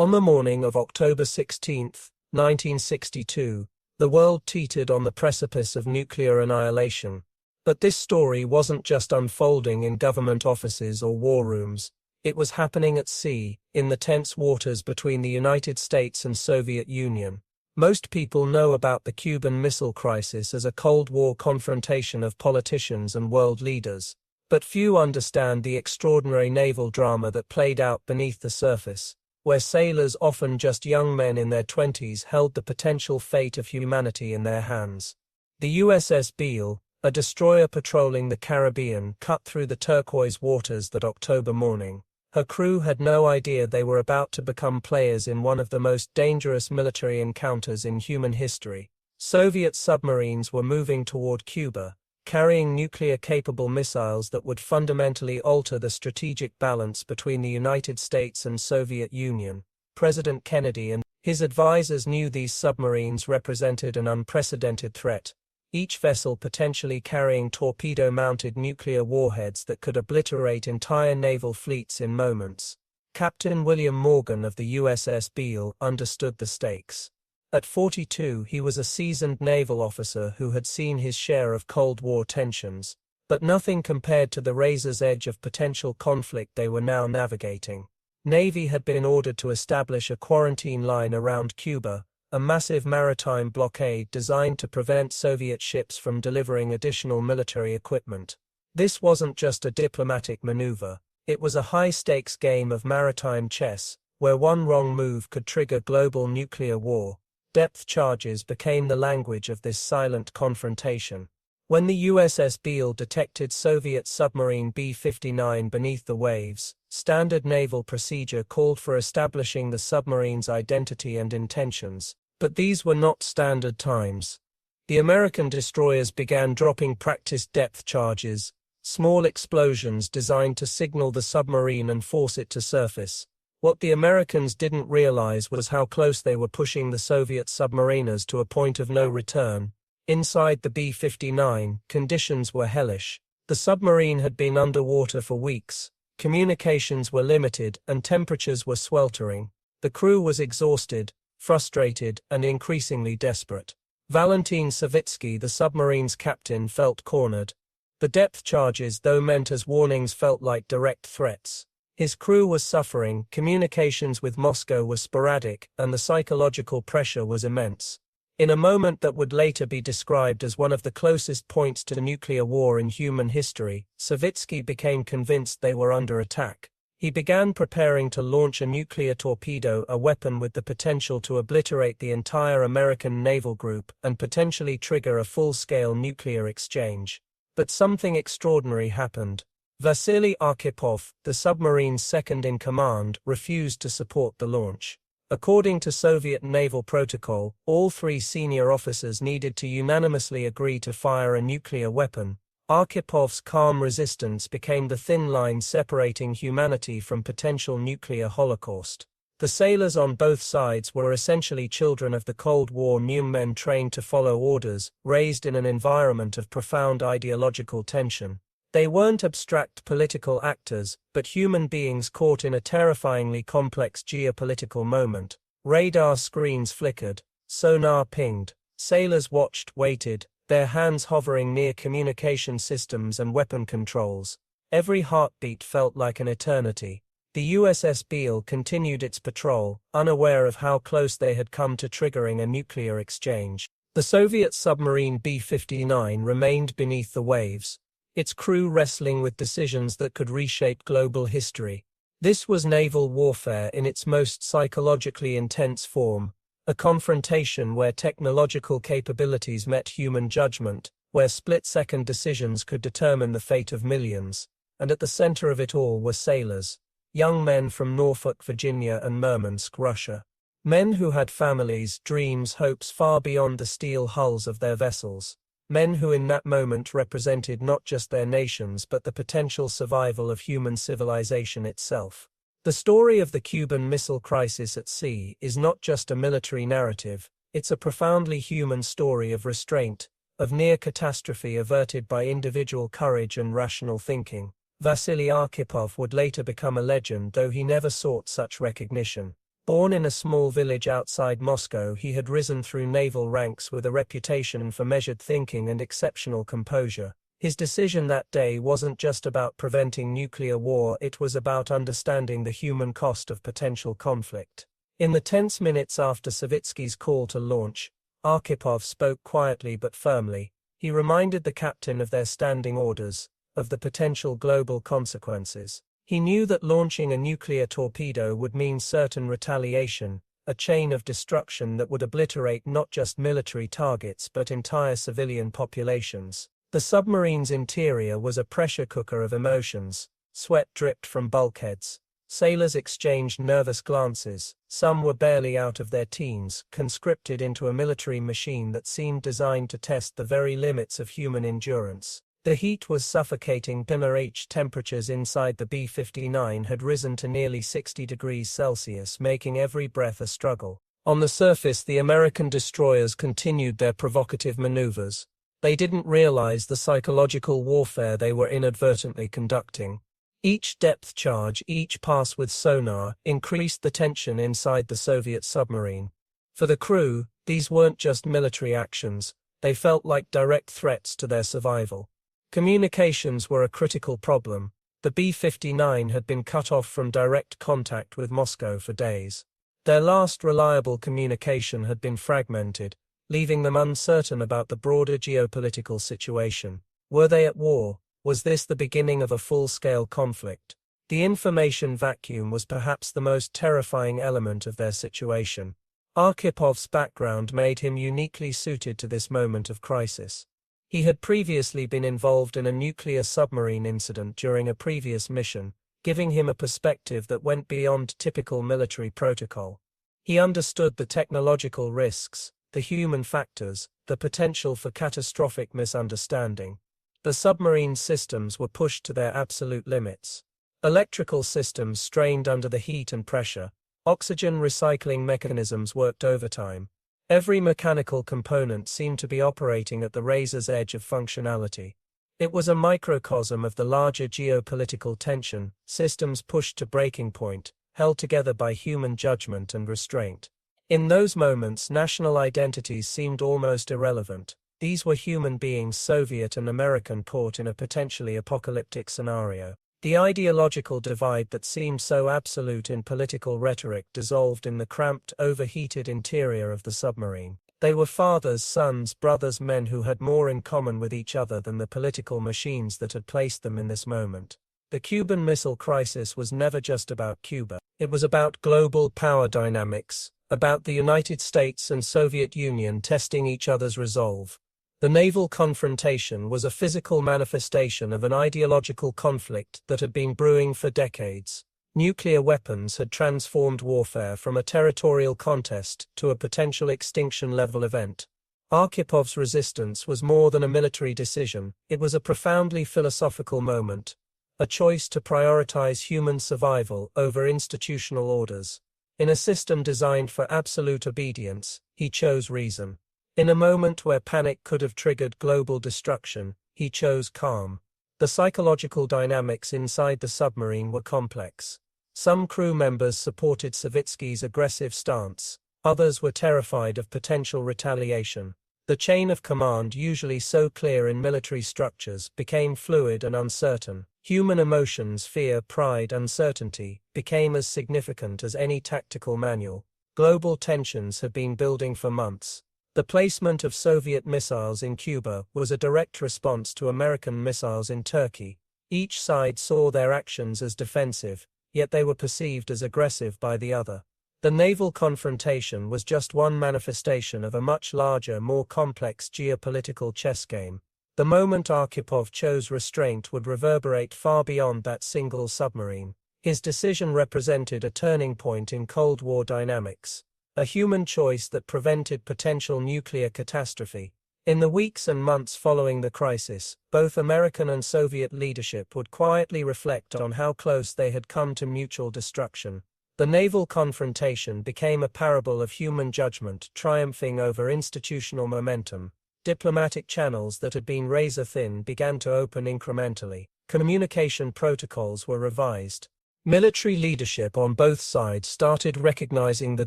On the morning of October 16, 1962, the world teetered on the precipice of nuclear annihilation. But this story wasn't just unfolding in government offices or war rooms. It was happening at sea, in the tense waters between the United States and Soviet Union. Most people know about the Cuban Missile Crisis as a Cold War confrontation of politicians and world leaders. But few understand the extraordinary naval drama that played out beneath the surface, where sailors, often just young men in their 20s, held the potential fate of humanity in their hands. The USS Beale, a destroyer patrolling the Caribbean, cut through the turquoise waters that October morning. Her crew had no idea they were about to become players in one of the most dangerous military encounters in human history. Soviet submarines were moving toward Cuba, carrying nuclear-capable missiles that would fundamentally alter the strategic balance between the United States and Soviet Union. President Kennedy and his advisors knew these submarines represented an unprecedented threat, each vessel potentially carrying torpedo-mounted nuclear warheads that could obliterate entire naval fleets in moments. Captain William Morgan of the USS Beale understood the stakes. At 42, he was a seasoned naval officer who had seen his share of Cold War tensions, but nothing compared to the razor's edge of potential conflict they were now navigating. Navy had been ordered to establish a quarantine line around Cuba, a massive maritime blockade designed to prevent Soviet ships from delivering additional military equipment. This wasn't just a diplomatic maneuver, it was a high-stakes game of maritime chess, where one wrong move could trigger global nuclear war. Depth charges became the language of this silent confrontation. When the USS Beale detected Soviet submarine B-59 beneath the waves, standard naval procedure called for establishing the submarine's identity and intentions. But these were not standard times. The American destroyers began dropping practice depth charges, small explosions designed to signal the submarine and force it to surface. What the Americans didn't realize was how close they were pushing the Soviet submariners to a point of no return. Inside the B-59, conditions were hellish. The submarine had been underwater for weeks, communications were limited, and temperatures were sweltering. The crew was exhausted, frustrated, and increasingly desperate. Valentin Savitsky, the submarine's captain, felt cornered. The depth charges, though meant as warnings, felt like direct threats. His crew was suffering, communications with Moscow were sporadic, and the psychological pressure was immense. In a moment that would later be described as one of the closest points to nuclear war in human history, Savitsky became convinced they were under attack. He began preparing to launch a nuclear torpedo, a weapon with the potential to obliterate the entire American naval group and potentially trigger a full-scale nuclear exchange. But something extraordinary happened. Vasily Arkhipov, the submarine's second-in-command, refused to support the launch. According to Soviet naval protocol, all three senior officers needed to unanimously agree to fire a nuclear weapon. Archipov's calm resistance became the thin line separating humanity from potential nuclear holocaust. The sailors on both sides were essentially children of the Cold War, young men trained to follow orders, raised in an environment of profound ideological tension. They weren't abstract political actors, but human beings caught in a terrifyingly complex geopolitical moment. Radar screens flickered, sonar pinged, sailors watched, waited, their hands hovering near communication systems and weapon controls. Every heartbeat felt like an eternity. The USS Beale continued its patrol, unaware of how close they had come to triggering a nuclear exchange. The Soviet submarine B-59 remained beneath the waves, its crew wrestling with decisions that could reshape global history. This was naval warfare in its most psychologically intense form. A confrontation where technological capabilities met human judgment, where split-second decisions could determine the fate of millions. And at the center of it all were sailors, young men from Norfolk, Virginia and Murmansk, Russia. Men who had families, dreams, hopes far beyond the steel hulls of their vessels. Men who in that moment represented not just their nations but the potential survival of human civilization itself. The story of the Cuban Missile Crisis at sea is not just a military narrative, it's a profoundly human story of restraint, of near catastrophe averted by individual courage and rational thinking. Vasily Arkhipov would later become a legend, though he never sought such recognition. Born in a small village outside Moscow, he had risen through naval ranks with a reputation for measured thinking and exceptional composure. His decision that day wasn't just about preventing nuclear war, it was about understanding the human cost of potential conflict. In the tense minutes after Savitsky's call to launch, Arkhipov spoke quietly but firmly. He reminded the captain of their standing orders, of the potential global consequences. He knew that launching a nuclear torpedo would mean certain retaliation, a chain of destruction that would obliterate not just military targets but entire civilian populations. The submarine's interior was a pressure cooker of emotions. Sweat dripped from bulkheads. Sailors exchanged nervous glances. Some were barely out of their teens, conscripted into a military machine that seemed designed to test the very limits of human endurance. The heat was suffocating. Temperatures inside the B-59 had risen to nearly 60 degrees Celsius, making every breath a struggle. On the surface, the American destroyers continued their provocative maneuvers. They didn't realize the psychological warfare they were inadvertently conducting. Each depth charge, each pass with sonar, increased the tension inside the Soviet submarine. For the crew, these weren't just military actions, they felt like direct threats to their survival. Communications were a critical problem. The B-59 had been cut off from direct contact with Moscow for days. Their last reliable communication had been fragmented, leaving them uncertain about the broader geopolitical situation. Were they at war? Was this the beginning of a full-scale conflict? The information vacuum was perhaps the most terrifying element of their situation. Arkipov's background made him uniquely suited to this moment of crisis. He had previously been involved in a nuclear submarine incident during a previous mission, giving him a perspective that went beyond typical military protocol. He understood the technological risks, the human factors, the potential for catastrophic misunderstanding. The submarine systems were pushed to their absolute limits. Electrical systems strained under the heat and pressure. Oxygen recycling mechanisms worked overtime. Every mechanical component seemed to be operating at the razor's edge of functionality. It was a microcosm of the larger geopolitical tension, systems pushed to breaking point, held together by human judgment and restraint. In those moments, national identities seemed almost irrelevant. These were human beings, Soviet and American, caught in a potentially apocalyptic scenario. The ideological divide that seemed so absolute in political rhetoric dissolved in the cramped, overheated interior of the submarine. They were fathers, sons, brothers, men who had more in common with each other than the political machines that had placed them in this moment. The Cuban Missile Crisis was never just about Cuba. It was about global power dynamics, about the United States and Soviet Union testing each other's resolve. The naval confrontation was a physical manifestation of an ideological conflict that had been brewing for decades. Nuclear weapons had transformed warfare from a territorial contest to a potential extinction-level event. Arkipov's resistance was more than a military decision, it was a profoundly philosophical moment, a choice to prioritize human survival over institutional orders. In a system designed for absolute obedience, he chose reason. In a moment where panic could have triggered global destruction, he chose calm. The psychological dynamics inside the submarine were complex. Some crew members supported Savitsky's aggressive stance, others were terrified of potential retaliation. The chain of command, usually so clear in military structures, became fluid and uncertain. Human emotions, fear, pride, uncertainty, became as significant as any tactical manual. Global tensions had been building for months. The placement of Soviet missiles in Cuba was a direct response to American missiles in Turkey. Each side saw their actions as defensive, yet they were perceived as aggressive by the other. The naval confrontation was just one manifestation of a much larger, more complex geopolitical chess game. The moment Arkhipov chose restraint would reverberate far beyond that single submarine. His decision represented a turning point in Cold War dynamics. A human choice that prevented potential nuclear catastrophe. In the weeks and months following the crisis, both American and Soviet leadership would quietly reflect on how close they had come to mutual destruction. The naval confrontation became a parable of human judgment triumphing over institutional momentum. Diplomatic channels that had been razor-thin began to open incrementally. Communication protocols were revised. Military leadership on both sides started recognizing the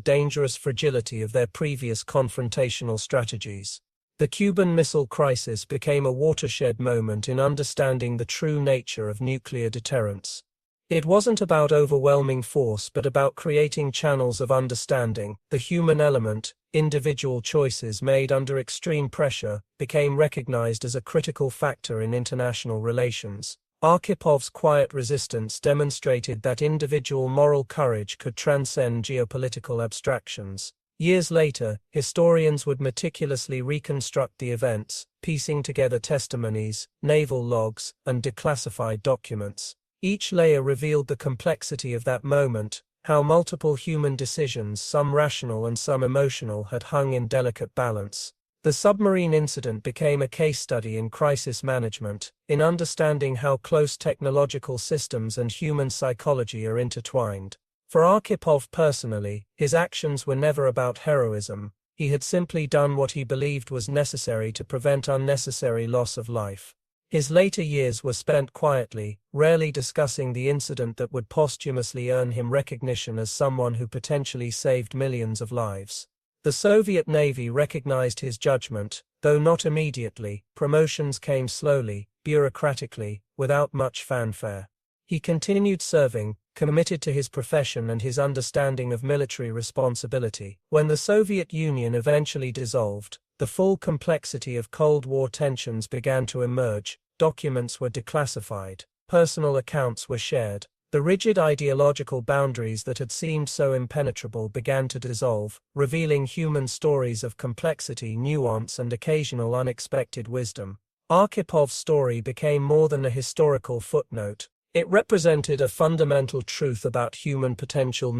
dangerous fragility of their previous confrontational strategies. The Cuban Missile Crisis became a watershed moment in understanding the true nature of nuclear deterrence. It wasn't about overwhelming force but about creating channels of understanding. The human element, individual choices made under extreme pressure, became recognized as a critical factor in international relations. Archipov's quiet resistance demonstrated that individual moral courage could transcend geopolitical abstractions. Years later, historians would meticulously reconstruct the events, piecing together testimonies, naval logs, and declassified documents. Each layer revealed the complexity of that moment, how multiple human decisions, some rational and some emotional, had hung in delicate balance. The submarine incident became a case study in crisis management, in understanding how close technological systems and human psychology are intertwined. For Arkhipov personally, his actions were never about heroism. He had simply done what he believed was necessary to prevent unnecessary loss of life. His later years were spent quietly, rarely discussing the incident that would posthumously earn him recognition as someone who potentially saved millions of lives. The Soviet Navy recognized his judgment, though not immediately. Promotions came slowly, bureaucratically, without much fanfare. He continued serving, committed to his profession and his understanding of military responsibility. When the Soviet Union eventually dissolved, the full complexity of Cold War tensions began to emerge. Documents were declassified, personal accounts were shared. The rigid ideological boundaries that had seemed so impenetrable began to dissolve, revealing human stories of complexity, nuance, and occasional unexpected wisdom. Archipov's story became more than a historical footnote. It represented a fundamental truth about human potential,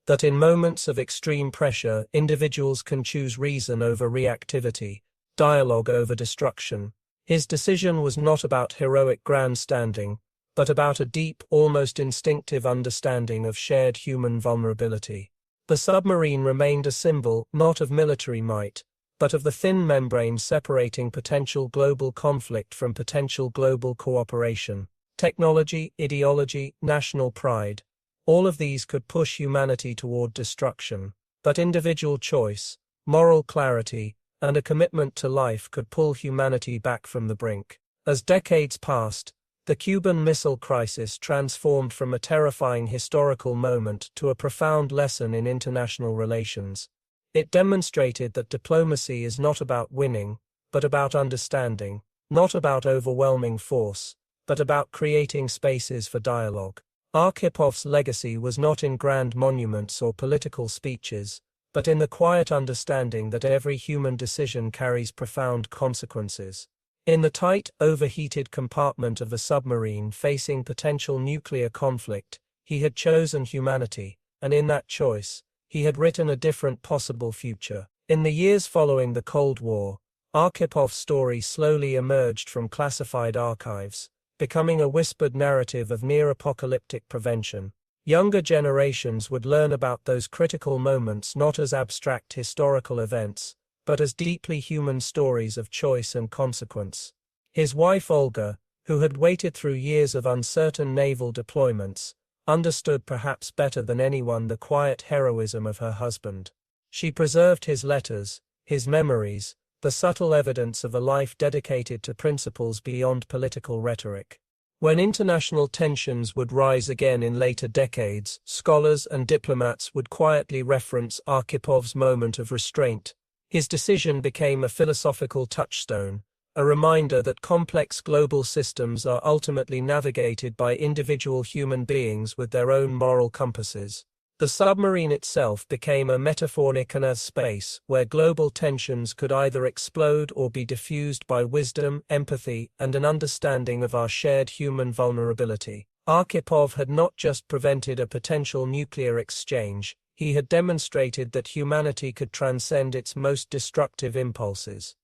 that in moments of extreme pressure, individuals can choose reason over reactivity, dialogue over destruction. His decision was not about heroic grandstanding, but about a deep, almost instinctive understanding of shared human vulnerability. The submarine remained a symbol, not of military might, but of the thin membrane separating potential global conflict from potential global cooperation. Technology, ideology, national pride, all of these could push humanity toward destruction, but individual choice, moral clarity, and a commitment to life could pull humanity back from the brink. As decades passed, the Cuban Missile Crisis transformed from a terrifying historical moment to a profound lesson in international relations. It demonstrated that diplomacy is not about winning, but about understanding, not about overwhelming force, but about creating spaces for dialogue. Archipov's legacy was not in grand monuments or political speeches, but in the quiet understanding that every human decision carries profound consequences. In the tight, overheated compartment of a submarine facing potential nuclear conflict, he had chosen humanity, and in that choice, he had written a different possible future. In the years following the Cold War, Archipov's story slowly emerged from classified archives, becoming a whispered narrative of near-apocalyptic prevention. Younger generations would learn about those critical moments not as abstract historical events, but as deeply human stories of choice and consequence. His wife Olga, who had waited through years of uncertain naval deployments, understood perhaps better than anyone the quiet heroism of her husband. She preserved his letters, his memories, the subtle evidence of a life dedicated to principles beyond political rhetoric. When international tensions would rise again in later decades, scholars and diplomats would quietly reference Archipov's moment of restraint. His decision became a philosophical touchstone, a reminder that complex global systems are ultimately navigated by individual human beings with their own moral compasses. The submarine itself became a metaphor in a space where global tensions could either explode or be diffused by wisdom, empathy, and an understanding of our shared human vulnerability. Arkhipov had not just prevented a potential nuclear exchange, he had demonstrated that humanity could transcend its most destructive impulses.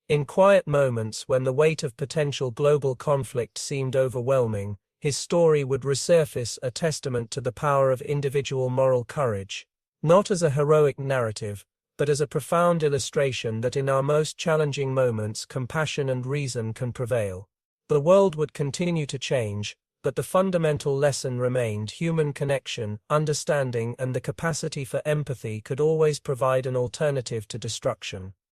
In quiet moments when the weight of potential global conflict seemed overwhelming, his story would resurface, a testament to the power of individual moral courage, not as a heroic narrative, but as a profound illustration that in our most challenging moments compassion and reason can prevail. The world would continue to change, but the fundamental lesson remained: human connection, understanding, and the capacity for empathy could always provide an alternative to destruction.